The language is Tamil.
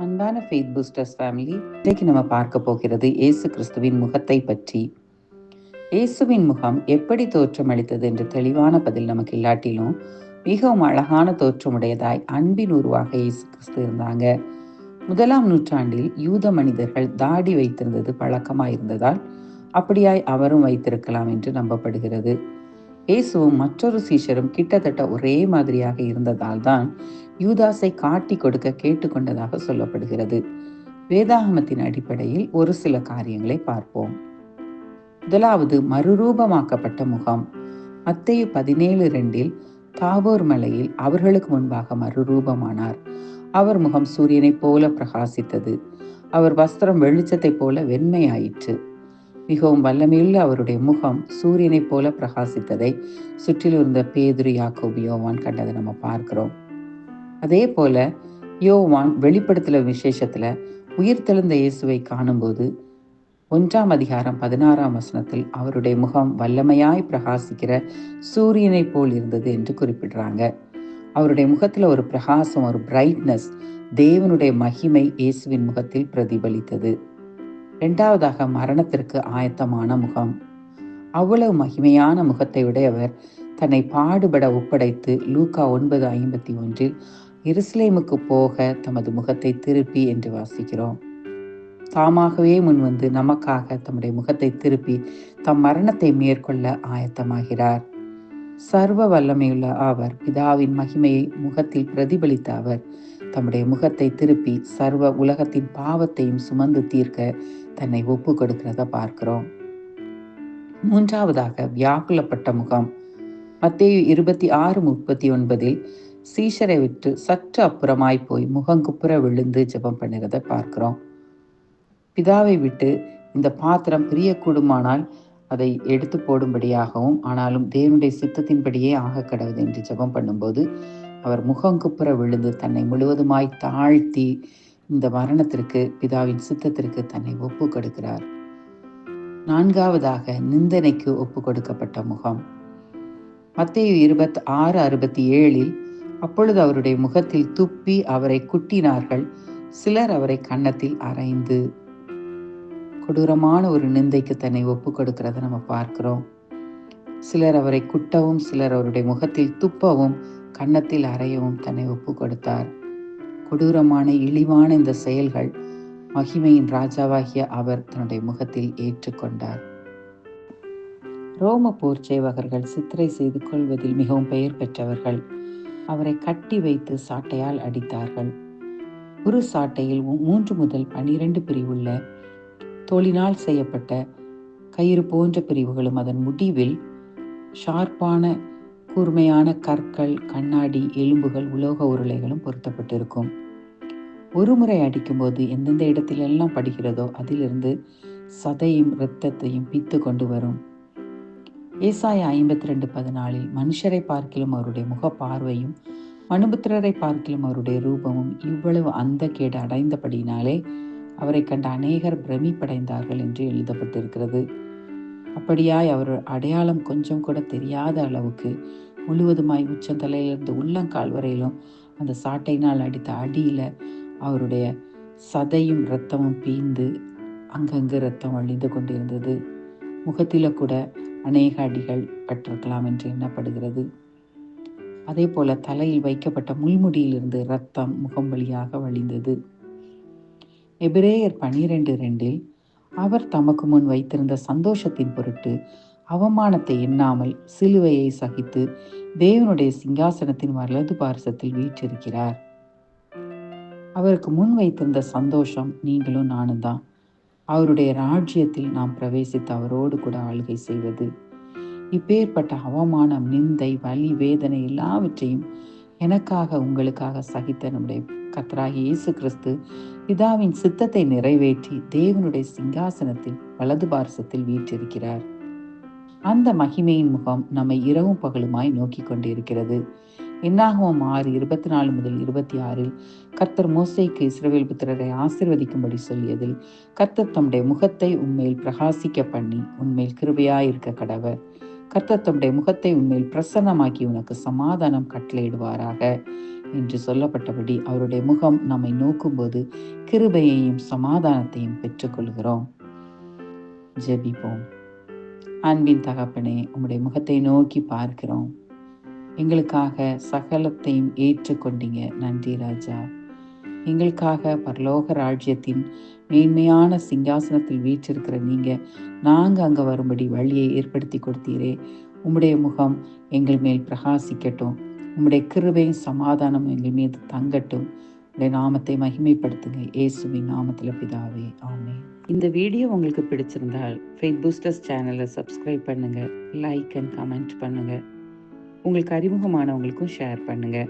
அன்பான ஃபெய்த் பூஸ்டர்ஸ் ஃபேமிலி, இன்றைக்கு நம்ம பார்க்க போகிறது இயேசு கிறிஸ்துவின் முகத்தை பற்றி. இயேசுவின் முகம் எப்படி தோற்றமளித்தது என்று தெளிவான பதில் நமக்கு இல்லாட்டிலும் மிகவும் அழகான தோற்றமுடையதாய் அன்பின் உருவாக இயேசு கிறிஸ்து இருந்தாங்க. 1ஆம் நூற்றாண்டில் யூத மனிதர்கள் தாடி வைத்திருந்தது பழக்கமாயிருந்ததால் அப்படியாய் அவரும் வைத்திருக்கலாம் என்று நம்பப்படுகிறது. இயேசுவும் மற்றொரு சீஷரும் கிட்டத்தட்ட ஒரே மாதிரியாக இருந்ததால் தான் யூதாசை காட்டி கொடுக்க கேட்டுக்கொண்டதாக சொல்லப்படுகிறது. வேதாகமத்தின் அடிப்படையில் ஒரு சில காரியங்களை பார்ப்போம். முதலாவது, மறுரூபமாக்கப்பட்ட முகம். மத்தேயு 17:2 தாபோர் மலையில் அவர்களுக்கு முன்பாக மறுரூபமானார். அவர் முகம் சூரியனைப் போல பிரகாசித்தது. அவர் வஸ்திரம் வெளிச்சத்தைப் போல வெண்மையாயிற்று. மிகவும் வல்லமையுள்ள அவருடைய முகம் சூரியனைப் போல பிரகாசித்ததை சுற்றிலும் இருந்த பேதுரு, யாக்கோபு, யோவான் கண்டதை நம்ம பார்க்கிறோம். அதே போல யோவான் வெளிப்படுத்தல விசேஷத்துல உயிர்த்தெழுந்த இயேசுவை காணும்போது 1ஆம் அதிகாரம் 16ஆம் வசனத்தில் அவருடைய முகம் வல்லமையாய் பிரகாசிக்கிற சூரியனை போல் இருந்தது என்று குறிப்பிடுறாங்க. அவருடைய முகத்துல ஒரு பிரகாசம், ஒரு பிரைட்னஸ், தேவனுடைய மகிமை இயேசுவின் முகத்தில் பிரதிபலித்தது. 2ஆவதாக, மரணத்திற்கு ஆயத்தமான முகம். அவ்வளவு மகிமையான முகத்தை உடையவர் தன்னை பாடுபட ஒப்படைத்து லூக்கா 9:51 எருசலேமுக்கு போக தமது முகத்தை திருப்பி என்று வாசிக்கிறோம். தாமாகவே முன்வந்து நமக்காக தம்முடைய முகத்தை திருப்பி தம் மரணத்தை மேற்கொள்ள ஆயத்தமாகிறார். சர்வ வல்லமையுள்ள அவர், பிதாவின் மகிமையை முகத்தில் பிரதிபலித்த அவர் தம்முடைய முகத்தை திருப்பி சர்வ உலகத்தின் பாவத்தையும் சுமந்து தீர்க்க தன்னை ஒப்பு கொடுக்கிறத பார்க்கிறோம். 3ஆவதாக, வியாக்குலப்பட்ட முகம். மத்தேயு 26:39 சீஷரை விட்டு சற்று அப்புறமாய் போய் முகங்குப்புற விழுந்து ஜெபம் பண்ணுறதை பார்க்கிறோம். பிதாவை விட்டு இந்த பாத்திரம் பிரியக்கூடுமானால் அதை எடுத்து போடும்படியாகவும், ஆனாலும் தேவனுடைய சித்தத்தின்படியே ஆக கடவுது என்று ஜெபம் பண்ணும்போது அவர் முகங்குப்புற விழுந்து தன்னை முழுவதுமாய் தாழ்த்தி இந்த மரணத்திற்கு, பிதாவின் சித்தத்திற்கு தன்னை ஒப்பு கொடுக்கிறார். 4ஆவதாக, நிந்தனைக்கு ஒப்பு கொடுக்கப்பட்ட முகம். மத்தேயு 26:67 அப்பொழுது அவருடைய முகத்தில் துப்பி அவரை குட்டினார்கள், சிலர் அவரை கன்னத்தில் அறைந்து. கொடூரமான ஒரு நிந்தைக்கு தன்னை ஒப்பு கொடுக்கிறத நம்ம பார்க்கிறோம். சிலர் அவரை குட்டவும், சிலர் அவருடைய முகத்தில் துப்பவும், கன்னத்தில் அறையவும் தன்னை ஒப்பு கொடுத்தார். கொடூரமான இழிவான இந்த செயல்கள் மகிமையின் ராஜாவாகிய அவர் தன்னுடைய முகத்தில் ஏற்றுக்கொண்டார். ரோம போர் சேவகர்கள் சித்திரை செய்து கொள்வதில் மிகவும் பெயர் பெற்றவர்கள். அவரை கட்டி வைத்து சாட்டையால் அடித்தார்கள். ஒரு சாட்டையில் 3 முதல் 12 பிரிவுள்ள தோலினால் செய்யப்பட்ட கயிறு போன்ற பிரிவுகளும், அதன் முடிவில் ஷார்ப்பான கூர்மையான கற்கள், கண்ணாடி, எலும்புகள், உலோக உருளைகளும் பொருத்தப்பட்டிருக்கும். ஒரு முறை அடிக்கும்போது எந்தெந்த இடத்திலெல்லாம் படுகிறதோ அதிலிருந்து சதையும் இரத்தத்தையும் பித்து கொண்டு வரும். ஏசாயா 52:14 மனுஷரை பார்க்கிலும் அவருடைய முக பார்வையும், மனுபுத்திரரை பார்க்கிலும் அவருடைய ரூபமும் இவ்வளவு அந்த கேடு அடைந்தபடினாலே அவரை கண்ட அநேகர் பிரமிப்படைந்தார்கள் என்று எழுதப்பட்டிருக்கிறது. அப்படியாய் அவர் அடையாளம் கொஞ்சம் கூட தெரியாத அளவுக்கு முழுவதுமாய் உச்சந்தலையிலிருந்து உள்ளங்கால் வரையிலும் அந்த சாட்டையினால் அடித்த அடியில அவருடைய சதையும் இரத்தமும் பீந்து அங்கங்கு இரத்தம் வழிந்து கொண்டிருந்தது. முகத்தில கூட அநேக அடிகள் பட்டிருக்கலாம் என்று எண்ணப்படுகிறது. அதே போல தலையில் வைக்கப்பட்ட முள்முடியிலிருந்து இரத்தம் முகம் வழியாக வழிந்தது. எபிரேயர் 12:2 அவர் தமக்கு முன் வைத்திருந்த சந்தோஷத்தின் பொருட்டு அவமானத்தை எண்ணாமல் சிலுவையை சகித்து தேவனுடைய சிங்காசனத்தின் வலது பார்சத்தில் வீற்றிருக்கிறார். அவருக்கு முன் வைத்திருந்த சந்தோஷம் நீங்களும் நானும் தான். அவருடைய ராஜ்யத்தில் நாம் பிரவேசித்து அவரோடு கூட ஆளுகை செய்வது. இப்பேற்பட்ட அவமானம், நிந்தை, வலி, வேதனை எல்லாவற்றையும் எனக்காக உங்களுக்காக சகித்த நம்முடைய கர்த்தராகிய இயேசு கிறிஸ்து பிதாவின் சித்தத்தை நிறைவேற்றி தேவனுடைய சிங்காசனத்தில் வலது பார்சத்தில் வீற்றிருக்கிறார். அந்த மகிமையின் முகம் நம்மை இரவும் பகலுமாய் நோக்கி கொண்டிருக்கிறது. என்னாகமம் 6:24-26 கர்த்தர் மோசேக்கு இஸ்ரவேல் புத்திரரை ஆசீர்வதிக்கும்படி சொல்லியதில், கர்த்தர் தம்முடைய முகத்தை உன்மேல் பிரகாசிக்க பண்ணி உன்மேல் கிருபையாயிருக்க கடவர். கர்த்தர் தம்முடைய முகத்தை உன்மேல் பிரசன்னமாக்கி உனக்கு சமாதானம் கட்டளையிடுவாராக என்று சொல்லப்பட்டபடி அவருடைய முகம் நம்மை நோக்கும்போது கிருபையையும் சமாதானத்தையும் பெற்றுக்கொள்கிறோம். ஜெபிப்போம். அன்பின் தகப்பனே, உம்முடைய முகத்தை நோக்கி பார்க்கிறோம். எங்களுக்காக சகலத்தையும் ஏற்றுக்கொண்டீங்க. நன்றி ராஜா. எங்களுக்காக பரலோக ராஜ்யத்தின் மேன்மையான சிங்காசனத்தில் வீற்றிருக்கிற நீங்க, நாங்க அங்க வரும்படி வழியை ஏற்படுத்தி கொடுத்தீரே. உம்முடைய முகம் எங்கள் மேல் பிரகாசிக்கட்டும். உம்முடைய கிருபையும் சமாதானம் எங்கள் மீது தங்கட்டும். உடைய நாமத்தை மகிமைப்படுத்துங்க. இயேசுவின் நாமத்தில் பிதாவே, ஆமென். இந்த வீடியோ உங்களுக்கு பிடிச்சிருந்தால் ஃபெய்த் பூஸ்டர்ஸ் சேனலை சப்ஸ்கிரைப் பண்ணுங்க, லைக் அண்ட் கமெண்ட் பண்ணுங்க. உங்களுக்கு அறிமுகமானவங்களுக்கும் ஷேர் பண்ணுங்க.